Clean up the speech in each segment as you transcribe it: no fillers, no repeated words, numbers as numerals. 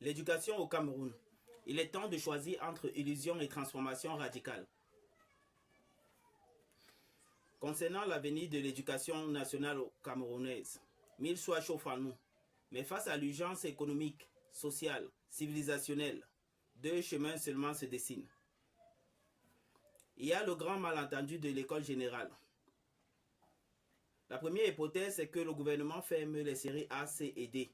L'éducation au Cameroun. Il est temps de choisir entre illusion et transformation radicale. Concernant l'avenir de l'éducation nationale camerounaise, mille choix chauffent en nous. Mais face à l'urgence économique, sociale, civilisationnelle, deux chemins seulement se dessinent. Il y a le grand malentendu de l'école générale. La première hypothèse est que le gouvernement ferme les séries A, C et D.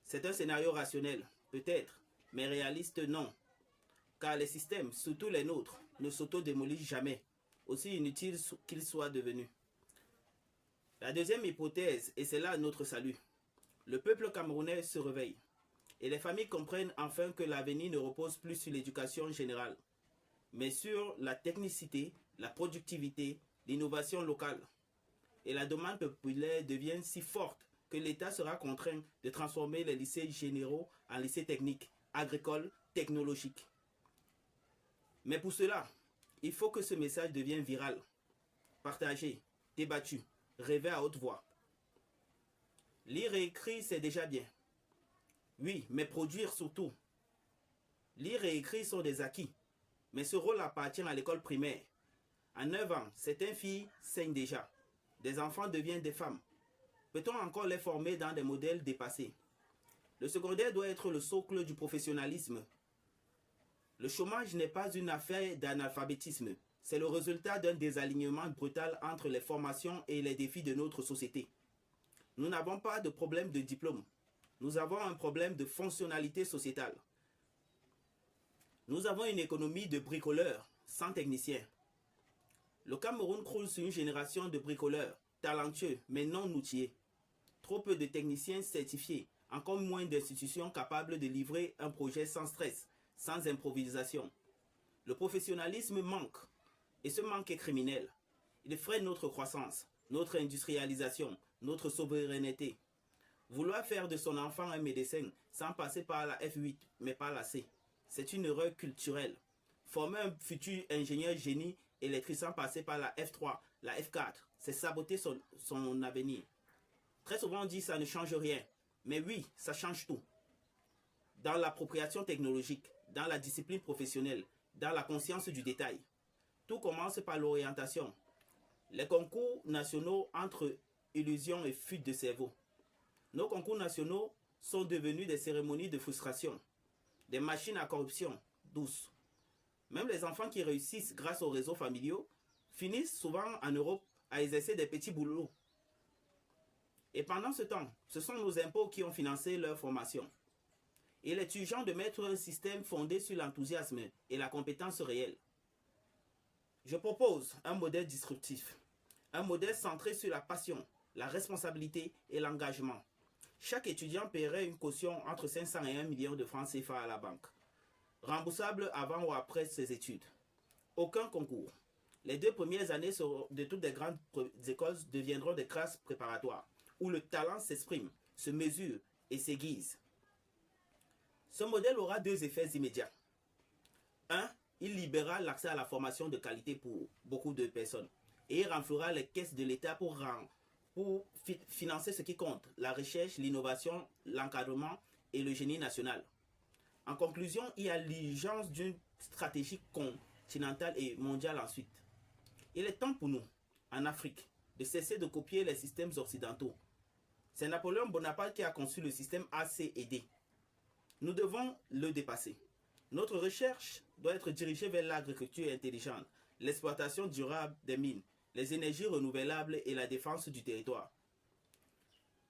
C'est un scénario rationnel, peut-être, mais réaliste non. Car les systèmes, surtout les nôtres, ne s'auto-démolissent jamais, aussi inutiles qu'ils soient devenus. La deuxième hypothèse, et c'est là notre salut. Le peuple camerounais se réveille. Et les familles comprennent enfin que l'avenir ne repose plus sur l'éducation générale, mais sur la technicité, la productivité, l'innovation locale. Et la demande populaire devient si forte que l'État sera contraint de transformer les lycées généraux en lycées techniques, agricoles, technologiques. Mais pour cela, il faut que ce message devienne viral, partagé, débattu, rêvé à haute voix. Lire et écrire, c'est déjà bien. Oui, mais produire surtout. Lire et écrire sont des acquis, mais ce rôle appartient à l'école primaire. À 9 ans, certaines filles saignent déjà. Des enfants deviennent des femmes. Peut-on encore les former dans des modèles dépassés? Le secondaire doit être le socle du professionnalisme. Le chômage n'est pas une affaire d'analphabétisme. C'est le résultat d'un désalignement brutal entre les formations et les défis de notre société. Nous n'avons pas de problème de diplôme. Nous avons un problème de fonctionnalité sociétale. Nous avons une économie de bricoleurs, sans techniciens. Le Cameroun croule sur une génération de bricoleurs, talentueux mais non outillés. Trop peu de techniciens certifiés, encore moins d'institutions capables de livrer un projet sans stress, sans improvisation. Le professionnalisme manque, et ce manque est criminel. Il freine notre croissance, notre industrialisation, notre souveraineté. Vouloir faire de son enfant un médecin sans passer par la F8 mais par la C, c'est une erreur culturelle. Former un futur ingénieur génie électricien sans passer par la F3, la F4, c'est saboter son avenir. Très souvent on dit ça ne change rien, mais oui, ça change tout. Dans l'appropriation technologique, dans la discipline professionnelle, dans la conscience du détail. Tout commence par l'orientation. Les concours nationaux entre illusion et fuite de cerveau. Nos concours nationaux sont devenus des cérémonies de frustration, des machines à corruption douce. Même les enfants qui réussissent grâce aux réseaux familiaux finissent souvent en Europe à exercer des petits boulots. Et pendant ce temps, ce sont nos impôts qui ont financé leur formation. Il est urgent de mettre un système fondé sur l'enthousiasme et la compétence réelle. Je propose un modèle disruptif, un modèle centré sur la passion, la responsabilité et l'engagement. Chaque étudiant paierait une caution entre 500 et 1 million de francs CFA à la banque, remboursable avant ou après ses études. Aucun concours. Les 2 premières années de toutes les grandes écoles deviendront des classes préparatoires, où le talent s'exprime, se mesure et s'aiguise. Ce modèle aura 2 effets immédiats. 1. Il libérera l'accès à la formation de qualité pour beaucoup de personnes. Et il renflouera les caisses de l'État pour financer ce qui compte, la recherche, l'innovation, l'encadrement et le génie national. En conclusion, il y a l'urgence d'une stratégie continentale et mondiale ensuite. Il est temps pour nous, en Afrique, de cesser de copier les systèmes occidentaux. C'est Napoléon Bonaparte qui a conçu le système A, C et D. Nous devons le dépasser. Notre recherche doit être dirigée vers l'agriculture intelligente, l'exploitation durable des mines, les énergies renouvelables et la défense du territoire.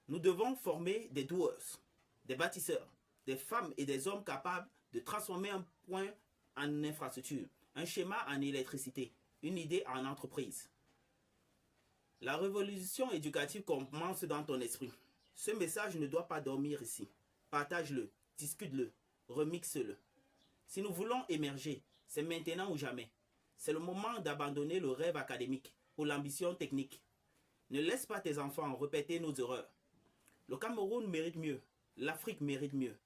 Nous devons former des doueurs, des bâtisseurs, des femmes et des hommes capables de transformer un point en infrastructure, un schéma en électricité, une idée en entreprise. La révolution éducative commence dans ton esprit. Ce message ne doit pas dormir ici. Partage-le, discute-le, remixe-le. Si nous voulons émerger, c'est maintenant ou jamais. C'est le moment d'abandonner le rêve académique pour l'ambition technique. Ne laisse pas tes enfants répéter nos erreurs. Le Cameroun mérite mieux, l'Afrique mérite mieux.